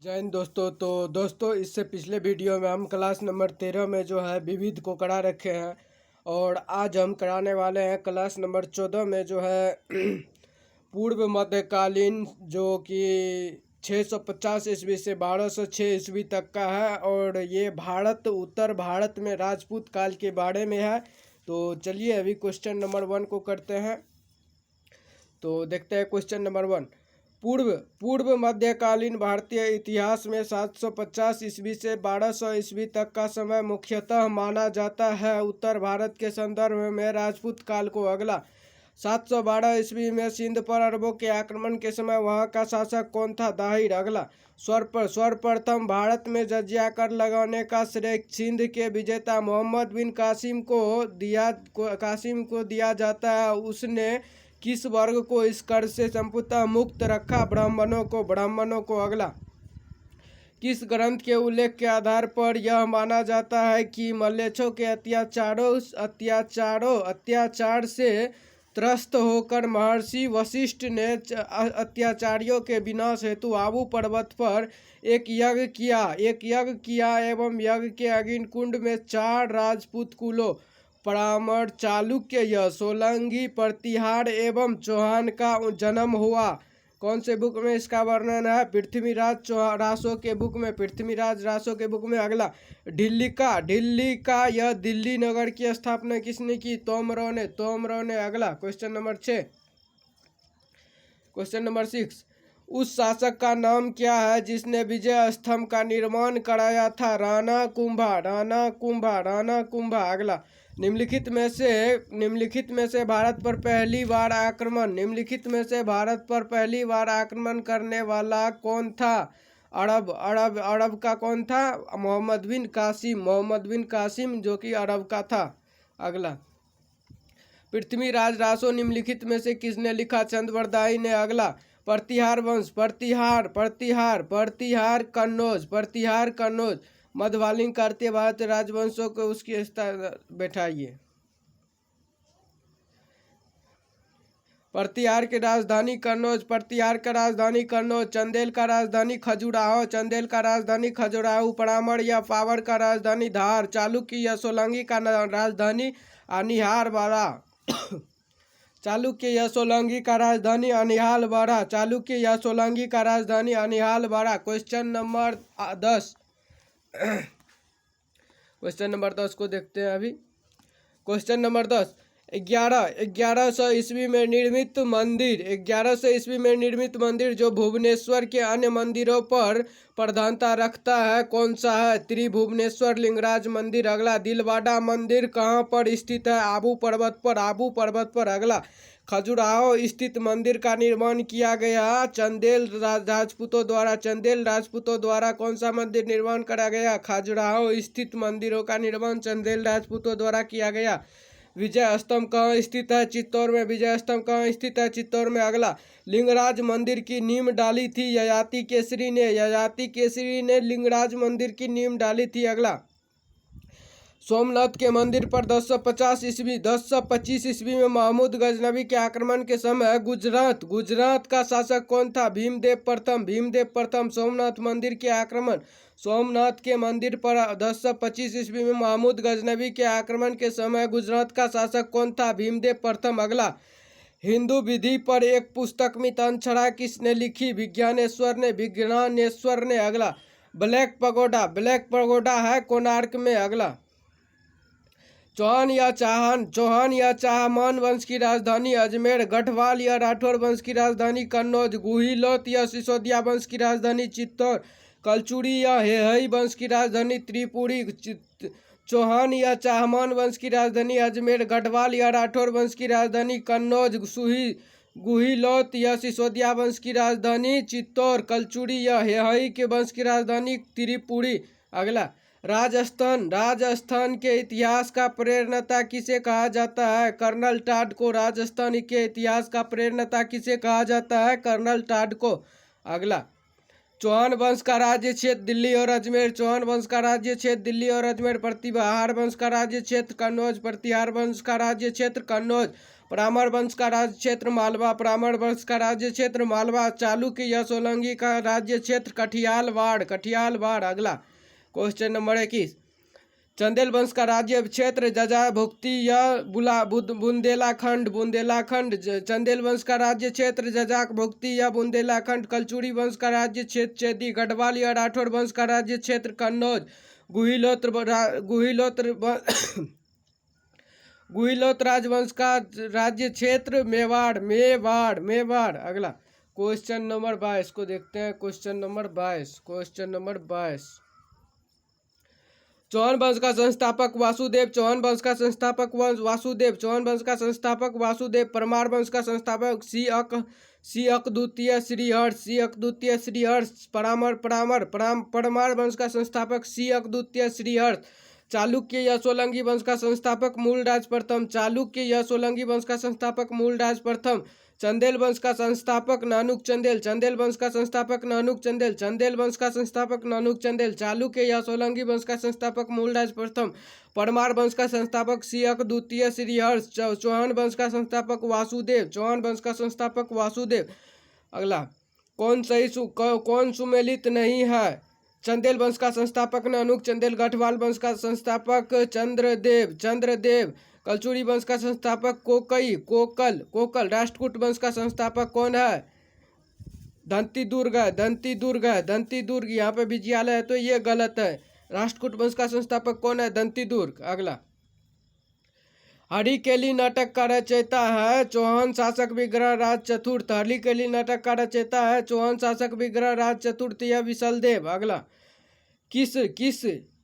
जय हिंद दोस्तों। तो दोस्तों, इससे पिछले वीडियो में हम क्लास नंबर 13 में जो है विविध को करा रखे हैं और आज हम कराने वाले हैं क्लास नंबर 14 में जो है पूर्व मध्यकालीन, जो कि 650 ईस्वी से 1206 ईस्वी तक का है और ये उत्तर भारत में राजपूत काल के बारे में है। तो चलिए अभी क्वेश्चन नंबर 1 को करते हैं। तो देखते हैं क्वेश्चन नंबर 1। पूर्व मध्यकालीन भारतीय इतिहास में 750 ईस्वी से 1200 ईस्वी तक का समय मुख्यतः माना जाता है। उत्तर भारत के संदर्भ में राजपूत काल को अगला 712 ईस्वी में सिंध पर अरबों के आक्रमण के समय वहां का शासक कौन था? दाहिर। अगला सर्वप्रथम भारत में जजिया कर लगाने का श्रेय सिंध के विजेता मोहम्मद बिन कासिम को दिया जाता है। उसने किस वर्ग को इस कर से संपूर्णतः मुक्त रखा? ब्राह्मणों को। अगला किस ग्रंथ के उल्लेख के आधार पर यह माना जाता है कि मल्लेच्छों के अत्याचार से त्रस्त होकर महर्षि वशिष्ठ ने अत्याचारियों के विनाश हेतु आबू पर्वत पर एक यज्ञ किया एवं यज्ञ के अग्निकुंड में 4 राजपूत कुलों परामर, चालुक्य, सोलंकी, प्रतिहार एवं चौहान का जन्म हुआ। कौन से बुक में इसका वर्णन है? पृथ्वीराज रासो के बुक में। अगला दिल्ली का यह दिल्ली नगर की स्थापना किसने की? तोमरों ने। अगला क्वेश्चन नंबर 6। उस शासक का नाम क्या है जिसने विजय स्तंभ का निर्माण कराया था? राणा कुंभा। अगला निम्नलिखित में से भारत पर पहली बार आक्रमण करने वाला कौन था? अरब का कौन था? मोहम्मद बिन कासिम, जो कि अरब का था। अगला पृथ्वीराज रासो निम्नलिखित में से किसने लिखा? चंद्रबरदाई ने। अगला प्रतिहार वंश, कन्नौज मध्यकालीन भारतीय राजवंशों को उसकी बैठाइए। प्रतिहार की राजधानी कन्नौज, चंदेल का राजधानी खजुराहो, परामर या पावर का राजधानी धार, चालुक्य या सोलंकी का राजधानी अनिहालवाड़ा। क्वेश्चन नंबर 10 को देखते हैं अभी। Question number 10। 1100 ईस्वी में निर्मित मंदिर जो भुवनेश्वर के अन्य मंदिरों पर प्रधानता रखता है कौन सा है? त्रिभुवनेश्वर लिंगराज मंदिर। अगला दिलवाड़ा मंदिर कहाँ पर स्थित है? आबू पर्वत पर। अगला खजुराहो स्थित मंदिर का निर्माण किया गया चंदेल राजपूतों द्वारा। कौन सा मंदिर निर्माण करा गया? खजुराहो स्थित मंदिरों का निर्माण चंदेल राजपूतों द्वारा किया गया। विजय स्तंभ कहाँ स्थित है? चित्तौड़ में। अगला लिंगराज मंदिर की नींव डाली थी ययाति केसरी ने लिंगराज मंदिर की नींव डाली थी। अगला सोमनाथ के मंदिर पर 1025 ईस्वी में महमूद गजनवी के आक्रमण के समय गुजरात का शासक कौन था? भीमदेव प्रथम। सोमनाथ के मंदिर पर 1025 ईस्वी में महमूद गजनवी के आक्रमण के समय गुजरात का शासक कौन था? भीमदेव प्रथम। अगला हिंदू विधि पर एक पुस्तक मितंछड़ा किसने लिखी? विज्ञानेश्वर ने। अगला ब्लैक पगोडा है कोणार्क में। अगला चौहान या चाहमान वंश की राजधानी अजमेर, गढ़वाल या राठौर वंश की राजधानी कन्नौज, गुहिलोत या सिसोदिया वंश की राजधानी चित्तौड़, कलचुड़ी या हेहई वंश की राजधानी त्रिपुरी। चौहान या चाहमान वंश की राजधानी अजमेर, गढ़वाल या राठौर वंश की राजधानी कन्नौज, गुहिलोत या सिसोदिया वंश की राजधानी चित्तौड़, कलचुड़ी या हेहई के वंश की राजधानी त्रिपुरी। अगला राजस्थान के इतिहास का प्रेरणता किसे कहा जाता है? कर्नल टाड को। राजस्थान के इतिहास का प्रेरणता किसे कहा जाता है? कर्नल टाड को। अगला चौहान वंश का राज्य क्षेत्र दिल्ली और अजमेर, प्रतिहार वंश का राज्य क्षेत्र कन्नौज, परामर वंश का राज्य क्षेत्र मालवा, परामर वंश का राज्य क्षेत्र मालवा। चालुक्य या सोलंकी का राज्य क्षेत्र कठियालवाड़, कठियालवाड़। अगला क्वेश्चन नंबर 21, चंदेल वंश का राज्य क्षेत्र जजाभुक्ति या बुंदेलाखंड, बुंदेलाखंड। चंदेल वंश का राज्य क्षेत्र जजाभुक्ति या बुंदेलाखंड। कलचुरी वंश का राज्य क्षेत्र चेदी, गढ़वाल या राठौर वंश का राज्य क्षेत्र कन्नौज। गुहिलोत राजवंश का राज्य क्षेत्र मेवाड़, मेवाड़, मेवाड़। अगला क्वेश्चन नंबर 22 को देखते हैं। Question number 22, question number 22, Chauhan वंश का संस्थापक वासुदेव, चौहान वंश का संस्थापक वासुदेव, चौहान वंश का संस्थापक वासुदेव। परमार वंश का संस्थापक सी अक द्वितीय श्रीहर्ष, सी.अक द्वितीय श्रीहर्ष। परमार वंश का संस्थापक सी.अक द्वितीय श्रीहर्ष। चालुक्य या सोलंकी वंश का संस्थापक मूलराज प्रथम, चालुक्य या सोलंकी वंश का संस्थापक मूलराज प्रथम। चंदेल वंश का संस्थापक नानुक चंदेल, चंदेल वंश का संस्थापक नानुक चंदेल, चंदेल वंश का संस्थापक नानुक चंदेल। चालुक्य या सोलंकी वंश का संस्थापक मूलराज प्रथम। परमार वंश का संस्थापक सी.अक द्वितीय श्रीहर्ष। चौहान वंश का संस्थापक वासुदेव, चौहान वंश का संस्थापक वासुदेव। अगला कौन सुमेलित नहीं है? चंदेल वंश का संस्थापक नानुक चंदेल, गढ़वाल वंश का संस्थापक चंद्रदेव, चंद्रदेव। कलचुरी वंश का संस्थापक कोकल, कोकल। राष्ट्रकूट वंश का संस्थापक कौन है? दंतीदुर्ग, दंतीदुर्ग, दंतीदुर्ग। यहाँ पे विजयालय है तो ये गलत है। राष्ट्रकूट वंश का संस्थापक कौन है? दंतीदुर्ग। अगला हरिकेली नाटक का रचयिता है चौहान शासक विग्रह राज चतुर्थ, हरिकेली नाटक का रचयिता है चौहान शासक विग्रह राज चतुर्थ या विशलदेव। अगला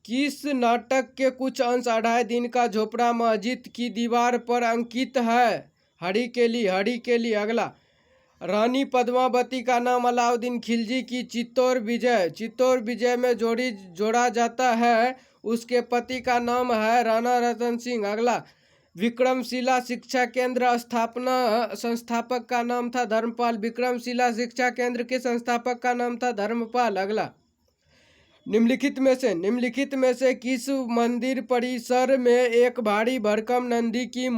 किस नाटक के कुछ अंश 2.5 दिन का झोपड़ा मस्जिद की दीवार पर अंकित है? हरिकेली, हरिकेली। अगला रानी पद्मावती का नाम अलाउद्दीन खिलजी की चित्तौर विजय में जोड़ा जाता है। उसके पति का नाम है राणा रतन सिंह। अगला विक्रमशिला शिक्षा केंद्र संस्थापक का नाम था धर्मपाल, विक्रमशिला शिक्षा केंद्र के संस्थापक का नाम था धर्मपाल। अगला निम्नलिखित में से किस मंदिर परिसर में एक भारी भरकम नंदी की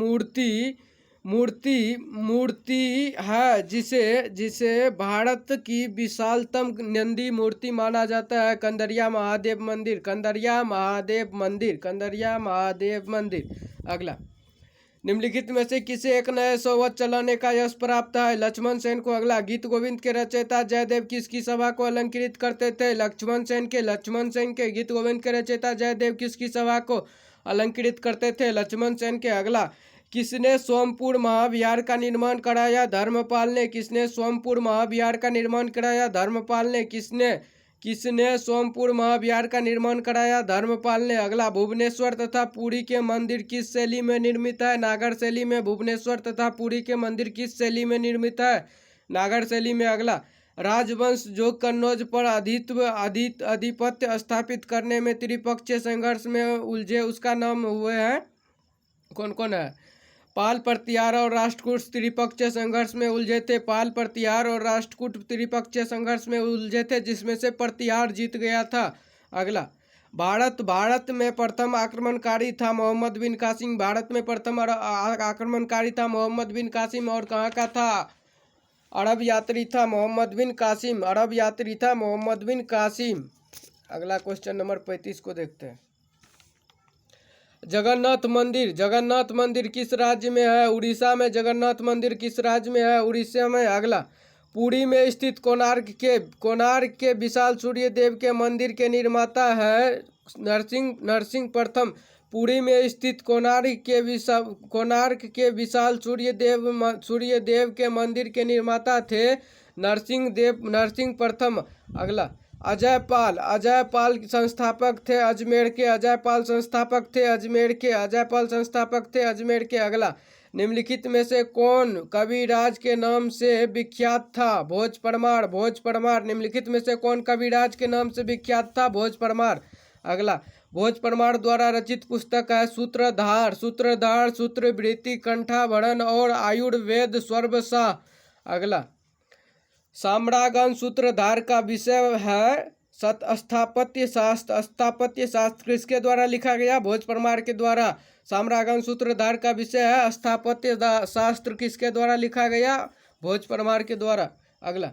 मूर्ति है जिसे भारत की विशालतम नंदी मूर्ति माना जाता है? कंदरिया महादेव मंदिर, कंदरिया महादेव मंदिर, कंदरिया महादेव मंदिर। अगला निम्नलिखित में से किसे एक नए सोवत चलाने का यश प्राप्त है? लक्ष्मण सेन को। अगला गीत गोविंद के रचयिता जयदेव किसकी सभा को अलंकृत करते थे? लक्ष्मण सेन के। गीत गोविंद के रचयिता जयदेव किसकी सभा को अलंकृत करते थे? लक्ष्मण सेन के। अगला किसने सोमपुर महाविहार का निर्माण कराया? धर्मपाल ने। किसने सोमपुर महाविहार का निर्माण कराया? धर्मपाल ने। किसने सोमपुर महाविहार का निर्माण कराया? धर्मपाल ने। अगला भुवनेश्वर तथा पुरी के मंदिर किस शैली में निर्मित है? नागर शैली में। भुवनेश्वर तथा पुरी के मंदिर किस शैली में निर्मित है? नागर शैली में। अगला राजवंश जो कन्नौज पर आधिपत्य स्थापित करने में त्रिपक्षीय संघर्ष में उलझे उसका नाम हुए हैं कौन कौन है? पाल, प्रतिहार और राष्ट्रकूट त्रिपक्षीय संघर्ष में उलझे थे। पाल, प्रतिहार और राष्ट्रकूट त्रिपक्षीय संघर्ष में उलझे थे जिसमें से प्रतिहार जीत गया था। अगला भारत में प्रथम आक्रमणकारी था मोहम्मद बिन कासिम। भारत में प्रथम आक्रमणकारी था मोहम्मद बिन कासिम और कहाँ का था? अरब यात्री था मोहम्मद बिन कासिम, अरब यात्री था मोहम्मद बिन कासिम। अगला क्वेश्चन नंबर 35 को देखते हैं। जगन्नाथ मंदिर किस राज्य में है? उड़ीसा में। जगन्नाथ मंदिर किस राज्य में है? उड़ीसा में। अगला पुरी में स्थित कोणार्क के विशाल सूर्य देव के मंदिर के निर्माता है नरसिंह प्रथम। पुरी में स्थित कोणार्क के विशाल सूर्य देव के मंदिर के निर्माता थे नरसिंह प्रथम। अगला अजयपाल संस्थापक थे अजमेर के। अजयपाल संस्थापक थे अजमेर के। अगला निम्नलिखित में से कौन कविराज के नाम से विख्यात था? भोज परमार। निम्नलिखित में से कौन कविराज के नाम से विख्यात था? भोज परमार। अगला भोज परमार द्वारा रचित पुस्तक है सूत्रधार, सूत्रवृत्ति, कंठाभरण और आयुर्वेद सर्वसा। अगला सम्रागन सूत्रधार का विषय है स्थापत्य शास्त्र किसके द्वारा लिखा गया? भोज परमार के द्वारा। साम्रागम सूत्रधार का विषय है स्थापत्य शास्त्र, किसके द्वारा लिखा गया? भोज परमार के द्वारा। अगला,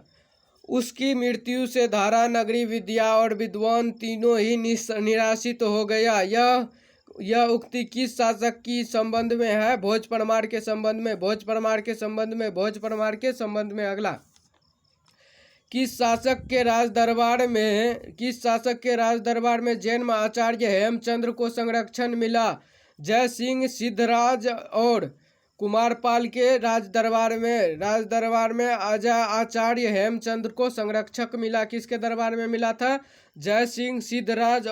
उसकी मृत्यु से धारा, नगरी, विद्या और विद्वान तीनों ही निराशित हो गया। यह उक्ति किस शासक की संबंध में है? भोज परमार के संबंध में, भोज परमार के संबंध में, भोज परमार के संबंध में। अगला, किस शासक के राज दरबार में जैन आचार्य हेमचंद्र को संरक्षण मिला? जय सिंह, सिद्धराज और कुमारपाल के राज दरबार में आचार्य हेमचंद्र को संरक्षक मिला। किसके दरबार में मिला था? जय सिंह सिद्धराज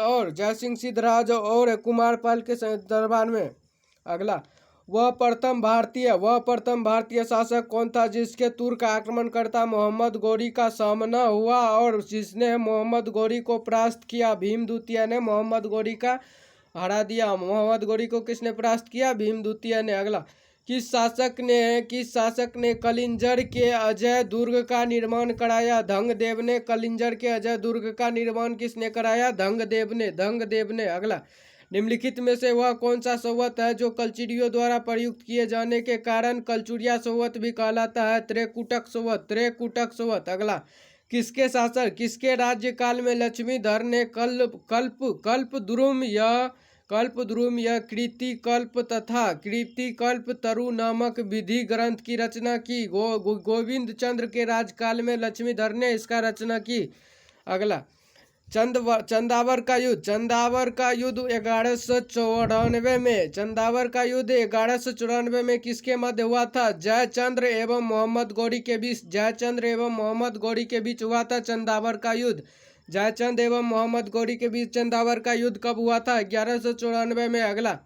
और कुमारपाल के दरबार में। अगला, वह प्रथम भारतीय शासक कौन था जिसके तुर्क आक्रमणकर्ता मोहम्मद गौरी का सामना हुआ और जिसने मोहम्मद गौरी को परास्त किया? भीम द्वितीय ने मोहम्मद गौरी का हरा दिया। मोहम्मद गौरी को किसने परास्त किया? भीम द्वितीय ने। अगला, किस शासक ने कलिंजर के अजय दुर्ग का निर्माण कराया? धंगदेव ने। कलिंजर के अजय दुर्ग का निर्माण किसने कराया? धंगदेव ने। अगला, निम्नलिखित में से वह कौन सा संवत है जो कलचुरियों द्वारा प्रयुक्त किए जाने के कारण कलचुरिया संवत भी कहलाता है? त्रिकुटक संवत। अगला, किसके राज्यकाल में लक्ष्मीधर ने कल्पद्रुम या कृतिकल्प तथा कृतिकल्प तरु नामक विधि ग्रंथ की रचना की? गोविंद चंद्र के राज्यकाल में लक्ष्मीधर ने इसका रचना की। अगला, चंदावर का युद्ध 1194 में किसके मध्य हुआ था? जयचंद्र एवं मोहम्मद गौरी के बीच हुआ था चंदावर का युद्ध। जयचंद एवं मोहम्मद गौरी के बीच चंदावर का युद्ध कब हुआ था? 1194 में। अगला,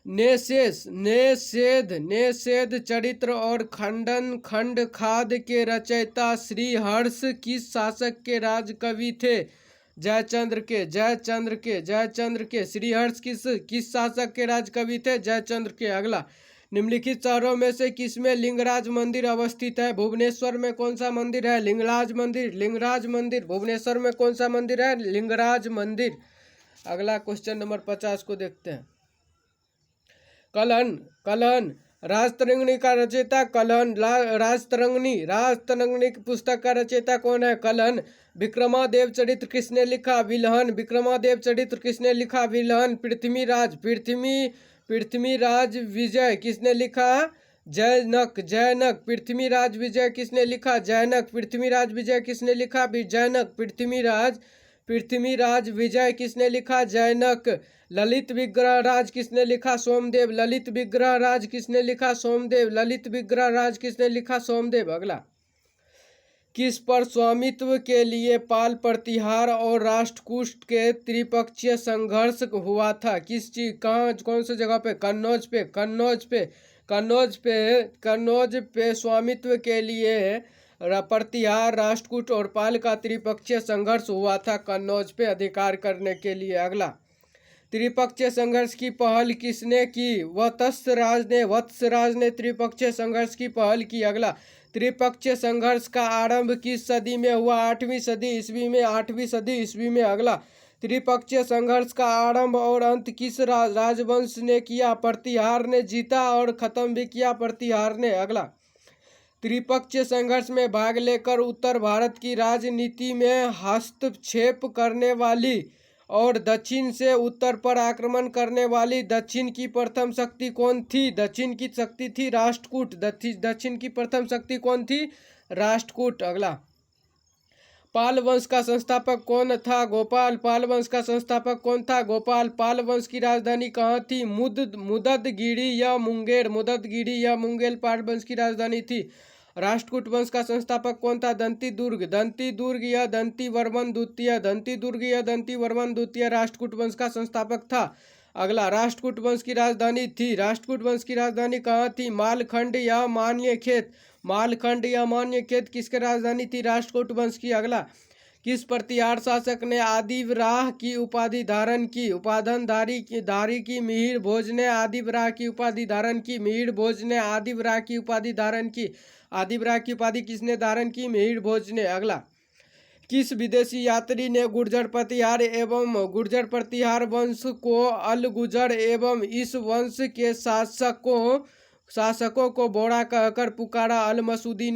नेषेध चरित्र और खंड खाद के रचयिता श्रीहर्ष किस शासक के राज कवि थे? जयचंद्र के। श्रीहर्ष किस शासक के राज कवि थे? जयचंद्र के। अगला, निम्नलिखित शहरों में से किसमें लिंगराज मंदिर अवस्थित है? भुवनेश्वर में कौन सा मंदिर है? लिंगराज मंदिर। भुवनेश्वर में कौन सा मंदिर है? लिंगराज मंदिर। अगला, क्वेश्चन नंबर 50 को देखते हैं। कलहन राजतरंगिणी का रचयिता राजतरंगिणी की पुस्तक का रचयिता कौन है? कलहन। विक्रमादेव चरित्र किसने लिखा? विल्हन। पृथ्वीराज विजय किसने लिखा? जैनक। पृथ्वीराज विजय किसने लिखा? जैनक। पृथ्वीराज विजय किसने लिखा? जैनक। ललित विग्रह राज किसने लिखा? सोमदेव। ललित विग्रह राज किसने लिखा? सोमदेव। अगला, किस पर स्वामित्व के लिए पाल प्रतिहार और राष्ट्रकूट के त्रिपक्षीय संघर्ष हुआ था? कौन सी जगह पे? कन्नौज पे स्वामित्व के लिए प्रतिहार, राष्ट्रकूट और पाल का त्रिपक्षीय संघर्ष हुआ था कन्नौज पे अधिकार करने के लिए। अगला, त्रिपक्षीय संघर्ष की पहल किसने की? वत्सराज ने त्रिपक्षीय संघर्ष की पहल की। अगला, त्रिपक्षीय संघर्ष का आरंभ किस सदी में हुआ? 8वीं सदी ईस्वी में। अगला, त्रिपक्षीय संघर्ष का आरंभ और अंत किस राजवंश ने किया? प्रतिहार ने जीता और खत्म भी किया प्रतिहार ने। अगला, त्रिपक्षीय संघर्ष में भाग लेकर उत्तर भारत की राजनीति में हस्तक्षेप करने वाली और दक्षिण से उत्तर पर आक्रमण करने वाली दक्षिण की प्रथम शक्ति कौन थी? दक्षिण की शक्ति थी राष्ट्रकूट। दक्षिण की प्रथम शक्ति कौन थी? राष्ट्रकूट। अगला, पाल वंश का संस्थापक कौन था? गोपाल। पाल वंश का संस्थापक कौन था? गोपाल। पाल वंश की राजधानी कहाँ थी? मुददगिरी या मुंगेर पाल वंश की राजधानी थी। राष्ट्रकूट वंश का संस्थापक कौन था? दंती दुर्ग या दंतीवर्मन द्वितीय राष्ट्रकूट वंश का संस्थापक था। अगला, राष्ट्रकूट वंश की राजधानी कहाँ थी? मालखंड या मान्यखेत किसकी राजधानी थी? राष्ट्रकूट वंश की। अगला, किस प्रतिहार शासक ने आदिवराह की उपाधि धारण की? मिहिर भोज ने आदिवराह की उपाधि धारण की। आदिवराह की उपाधि किसने धारण की? मिहिर भोज ने। अगला, किस विदेशी यात्री ने गुर्जर प्रतिहार एवं गुर्जर प्रतिहार वंश को अल गुजर एवं इस वंश के शासकों को बोरा कहकर पुकारा? अल मसूदी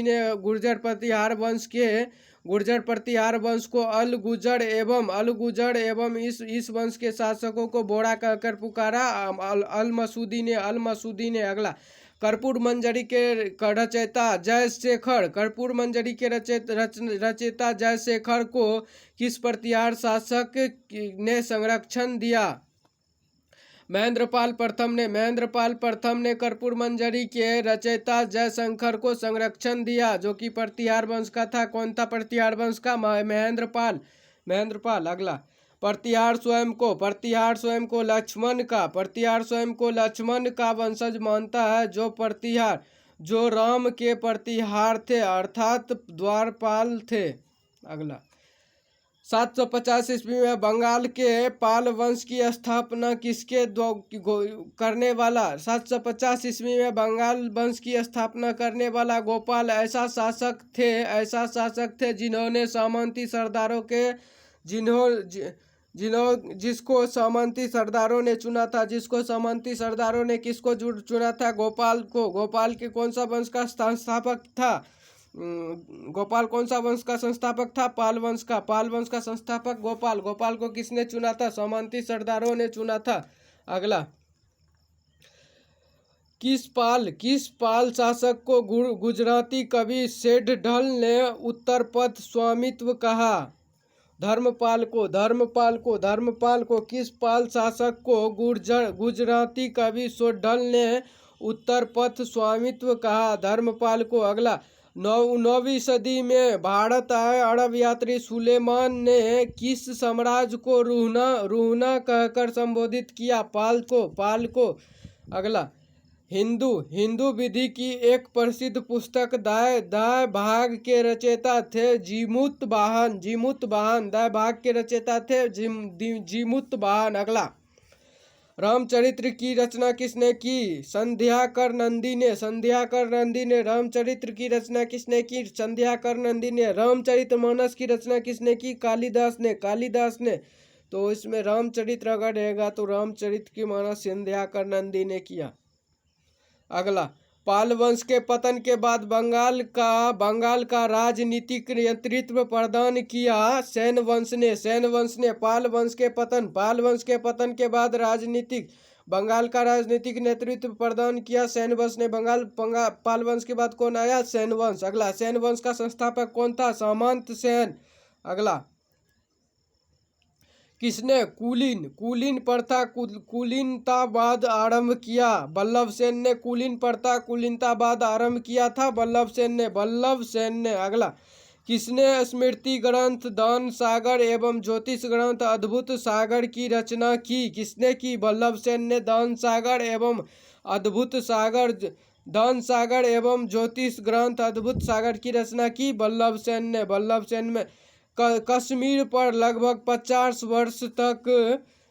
ने गुर्जर प्रतिहार वंश को अल गुजर एवं इस वंश के शासकों को बोरा कहकर पुकारा। अल मसूदी ने। अगला, कर्पूर मंजरी के रचयिता जयशेखर को किस प्रतिहार शासक ने संरक्षण दिया? महेंद्रपाल प्रथम ने कर्पूर मंजरी के रचयिता जयशंकर को संरक्षण दिया, जो कि प्रतिहार वंश का था। कौन था प्रतिहार वंश का? महेंद्रपाल। अगला, प्रतिहार स्वयं को लक्ष्मण का वंशज मानता है। जो राम के प्रतिहार थे अर्थात द्वारपाल थे। अगला, 750 ईस्वी में बंगाल के पाल वंश की स्थापना किसके करने वाला? 750 ईस्वी में बंगाल वंश की स्थापना करने वाला गोपाल ऐसा शासक थे जिन्होंने सामंती सरदारों के जिसको सामंती सरदारों ने चुना था। सामंती सरदारों ने किसको चुना था? गोपाल को। गोपाल के कौन सा वंश का संस्थापक था? गोपाल कौन सा वंश का संस्थापक था? पाल वंश का संस्थापक गोपाल। गोपाल को किसने चुना था? सामंती सरदारों ने चुना था। अगला, किस पाल शासक को गुजराती कवि सेठढल ने उत्तर पथ स्वामित्व कहा? धर्मपाल को। किस पाल शासक को गुजराती कवि सेठढल ने उत्तर पथ स्वामित्व कहा? धर्मपाल को। अगला, 9वीं सदी में भारत आए अरब यात्री सुलेमान ने किस साम्राज्य को रूहना कहकर संबोधित किया? पाल को। अगला, हिंदू विधि की एक प्रसिद्ध पुस्तक दाय भाग के रचयिता थे जीमूत वाहन। दाय भाग के रचयिता थे जीमूत वाहन। अगला, रामचरित्र की रचना किसने की? संध्याकर नंदी ने। रामचरित्र की रचना किसने की? संध्याकर नंदी ने। रामचरितमानस की रचना किसने की? कालिदास ने। तो इसमें रामचरित्र अगर रहेगा तो रामचरित की मानस संध्याकर नंदी ने किया। अगला, पाल वंश के पतन के बाद बंगाल का राजनीतिक नेतृत्व प्रदान किया सेन वंश ने। पाल वंश के पतन के बाद बंगाल का राजनीतिक नेतृत्व प्रदान किया सेन वंश ने। पाल वंश के बाद कौन आया? सेन वंश। अगला, सेन वंश का संस्थापक कौन था? सामंत सेन। अगला, किसने कुलीन प्रथा कुलीनतावाद आरंभ किया? बल्लभ सेन ने कुलीनतावाद आरंभ किया था। बल्लभ सेन ने। अगला, किसने स्मृति ग्रंथ दान सागर एवं ज्योतिष ग्रंथ अद्भुत सागर की रचना की? किसने की? बल्लभ सेन ने दान सागर एवं ज्योतिष ग्रंथ अद्भुत सागर की रचना की बल्लभ सेन में। कश्मीर पर लगभग 50 वर्ष तक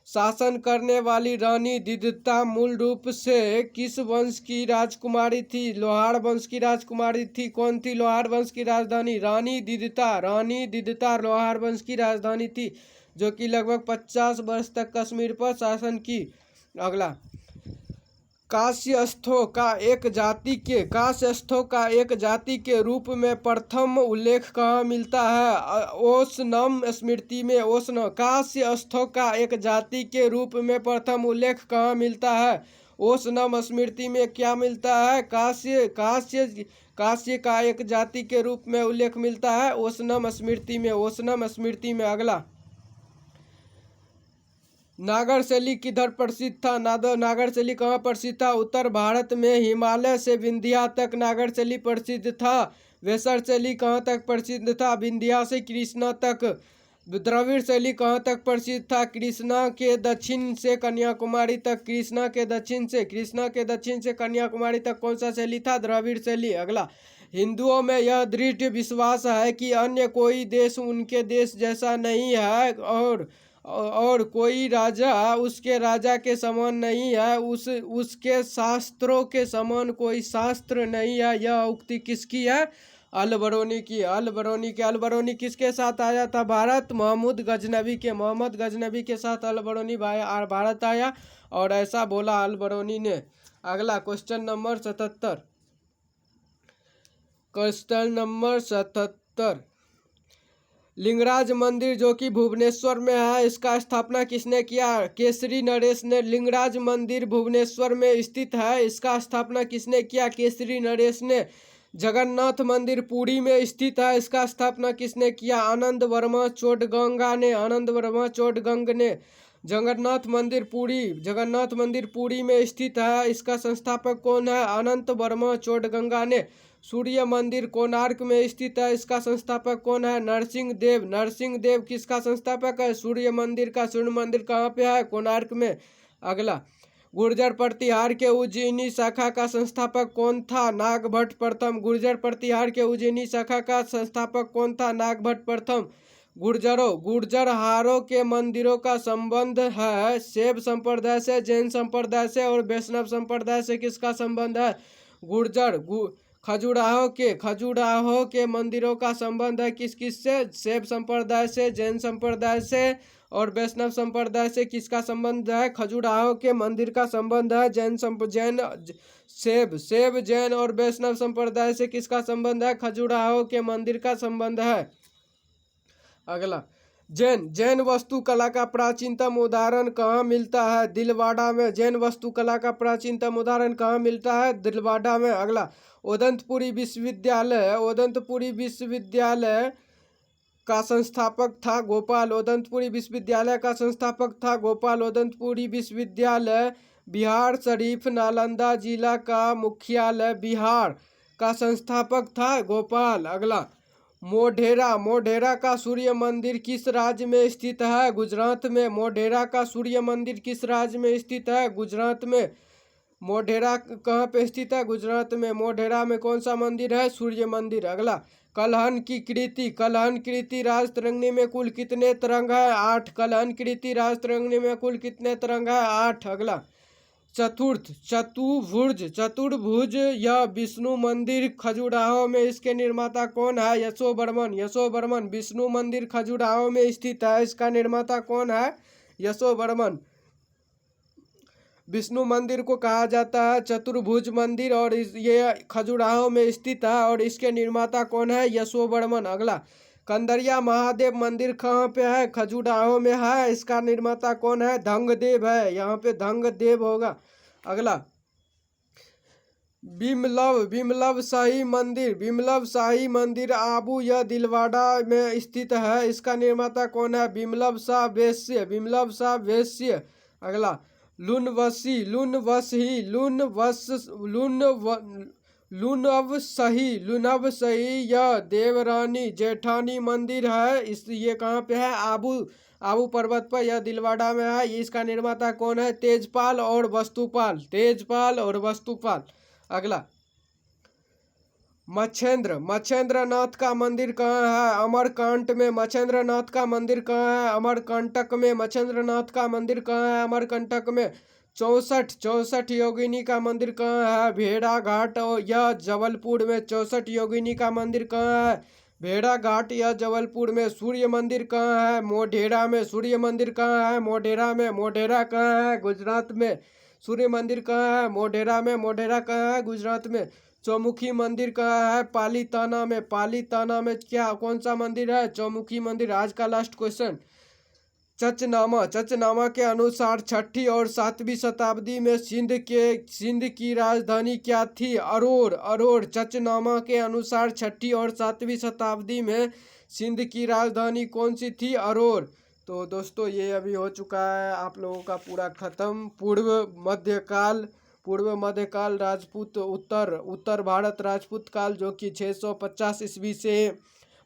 शासन करने वाली रानी दिद्ता मूल रूप से किस वंश की राजकुमारी थी? लोहार वंश की राजकुमारी थी। कौन थी लोहार वंश की राजधानी? रानी दिद्ता लोहार वंश की राजधानी थी, जो कि लगभग 50 वर्ष तक कश्मीर पर शासन की। अगला, कास्यस्थों का एक जाति के रूप में प्रथम उल्लेख कहाँ मिलता है? ओशनम स्मृति में। कास्यस्थों का एक जाति के रूप में प्रथम उल्लेख कहाँ मिलता है? ओशनम स्मृति में। क्या मिलता है? कास्य का एक जाति के रूप में उल्लेख मिलता है ओशनम स्मृति में। अगला, नागरशैली किधर प्रसिद्ध था? नागरशैली कहाँ प्रसिद्ध था? उत्तर भारत में हिमालय से विंध्या तक नागरशैली प्रसिद्ध था। वेसर शैली कहाँ तक प्रसिद्ध था? विंध्या से कृष्णा तक। द्रविड़ शैली कहाँ तक प्रसिद्ध था? कृष्णा के दक्षिण से कन्याकुमारी तक। कृष्णा के दक्षिण से कन्याकुमारी तक कौन सा शैली था? द्रविड़ शैली। अगला, हिंदुओं में यह दृढ़ विश्वास है कि अन्य कोई देश उनके देश जैसा नहीं है और कोई राजा उसके राजा के समान नहीं है, उसके शास्त्रों के समान कोई शास्त्र नहीं है। यह उक्ति किसकी है? अल बरूनी की। अल बरूनी किसके साथ आया था भारत? मोहम्मद गजनबी के साथ अल बरूनी भारत आया और ऐसा बोला अल बरूनी ने। अगला question number 77। Question number 77, Lingaraj मंदिर जो कि भुवनेश्वर में है, इसका स्थापना किसने किया? केसरी नरेश ने। लिंगराज मंदिर भुवनेश्वर में स्थित है, इसका स्थापना किसने किया? केसरी नरेश ने। जगन्नाथ मंदिर पुरी में स्थित है, इसका स्थापना किसने किया? आनंद वर्मा चोडगंगा ने। आनंद वर्मा चोडगंग ने। जगन्नाथ मंदिर पुरी में स्थित है, इसका संस्थापक कौन है? अनंत वर्मा चोडगंगा ने। सूर्य मंदिर कोणार्क में स्थित है, इसका संस्थापक कौन है? नरसिंह देव। नरसिंह देव किसका संस्थापक है? सूर्य मंदिर का। सूर्य मंदिर कहाँ पे है? कोणार्क में। अगला, गुर्जर प्रतिहार के उज्जैनी शाखा का संस्थापक कौन था? नागभट्ट प्रथम। गुर्जर प्रतिहार के उज्जैनी शाखा का संस्थापक कौन था? नागभट्ट प्रथम। गुर्जरहारों के मंदिरों का संबंध है शैव संप्रदाय से, जैन संप्रदाय से और वैष्णव संप्रदाय से। किसका संबंध है? खजुराहो के मंदिरों का संबंध है किस से? शैव संप्रदाय से, जैन संप्रदाय से और वैष्णव संप्रदाय से। किसका संबंध है? खजुराहो के मंदिर का संबंध है शैव जैन और वैष्णव संप्रदाय से। किसका संबंध है? खजुराहो के मंदिर का संबंध है। अगला, जैन वास्तुकला का प्राचीनतम उदाहरण कहाँ मिलता है? दिलवाड़ा में। जैन वास्तुकला का प्राचीनतम उदाहरण कहाँ मिलता है? दिलवाड़ा में। अगला, ओदंतपुरी विश्वविद्यालय का संस्थापक था गोपाल। ओदंतपुरी विश्वविद्यालय का संस्थापक था गोपाल। ओदंतपुरी विश्वविद्यालय बिहार शरीफ नालंदा जिला का मुख्यालय बिहार का संस्थापक था गोपाल। अगला, मोढेरा का सूर्य मंदिर किस राज्य में स्थित है? गुजरात में। मोढेरा का सूर्य मंदिर किस राज्य में स्थित है? गुजरात में। मोढेरा कहाँ पे स्थित है? गुजरात में। मोढेरा में कौन सा मंदिर है? सूर्य मंदिर। अगला, कलहन की कृति राजतरंगिणी में कुल कितने तरंग है? 8। कलहन कृति राजतरंगिणी में कुल कितने तरंग है? 8। अगला, चतुर्भुज या विष्णु मंदिर खजुराहो में, इसके निर्माता कौन है? यशोवर्मन। विष्णु मंदिर खजुराहो में स्थित है, इसका निर्माता कौन है? यशोवर्मन। विष्णु मंदिर को कहा जाता है चतुर्भुज मंदिर और ये खजुराहो में स्थित है और इसके निर्माता कौन है? यशोवर्मन। अगला, कंदरिया महादेव मंदिर कहाँ पे है? खजुराहो में है, इसका निर्माता कौन है? धंगदेव है, यहाँ पे धंगदेव होगा। अगला, बिमलव शाही मंदिर आबू या दिलवाड़ा में स्थित है, इसका निर्माता कौन है? बिमलव शाह वैश्य। अगला, लुनवसही यह देवरानी जेठानी मंदिर है, ये कहाँ पे है? आबू पर्वत पर, यह दिलवाड़ा में है। इसका निर्माता कौन है? तेजपाल और वस्तुपाल। अगला, मच्छेंद्रनाथ का मंदिर कहाँ है? अमरकांट में। मच्छेंद्रनाथ का मंदिर कहाँ है? अमरकंटक में। मच्छेंद्रनाथ का मंदिर कहाँ है? अमरकंटक में। 64 योगिनी का मंदिर कहाँ है? भेड़ाघाट या जबलपुर में। 64 योगिनी का मंदिर कहाँ है? भेड़ाघाट या जबलपुर में। सूर्य मंदिर कहाँ है? मोढेरा में। सूर्य मंदिर कहाँ है? मोढेरा में। मोढेरा कहाँ है? गुजरात में। सूर्य मंदिर कहाँ है? मोढेरा में। मोढेरा कहाँ है? गुजरात में। चौमुखी मंदिर कहाँ है? पालीताना में। पालीताना में कौन सा मंदिर है? चौमुखी मंदिर। आज का लास्ट क्वेश्चन, चचनामा के अनुसार 6ठी और 7वीं शताब्दी में सिंध की राजधानी क्या थी? अरोर। चचनामा के अनुसार 6ठी और 7वीं शताब्दी में सिंध की राजधानी कौन सी थी? अरोर। तो दोस्तों, ये अभी हो चुका है आप लोगों का पूरा खत्म। पूर्व मध्यकाल राजपूत, उत्तर भारत राजपूत काल जो कि 650 ईस्वी से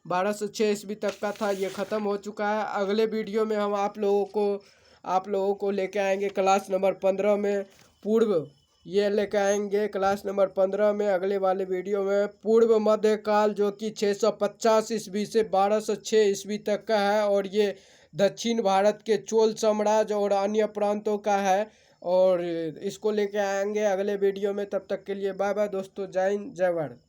1206 ईस्वी तक का था, ये ख़त्म हो चुका है। अगले वीडियो में हम आप लोगों को लेके आएंगे क्लास नंबर 15 में ये लेके आएंगे क्लास नंबर 15 में। अगले वाले वीडियो में पूर्व मध्यकाल जो कि 650 ईस्वी से 1206 ईस्वी तक का है और ये दक्षिण भारत के चोल साम्राज्य और अन्य प्रांतों का है और इसको लेके आएंगे अगले वीडियो में। तब तक के लिए बाय बाय दोस्तों, जय हिंद जय भारत।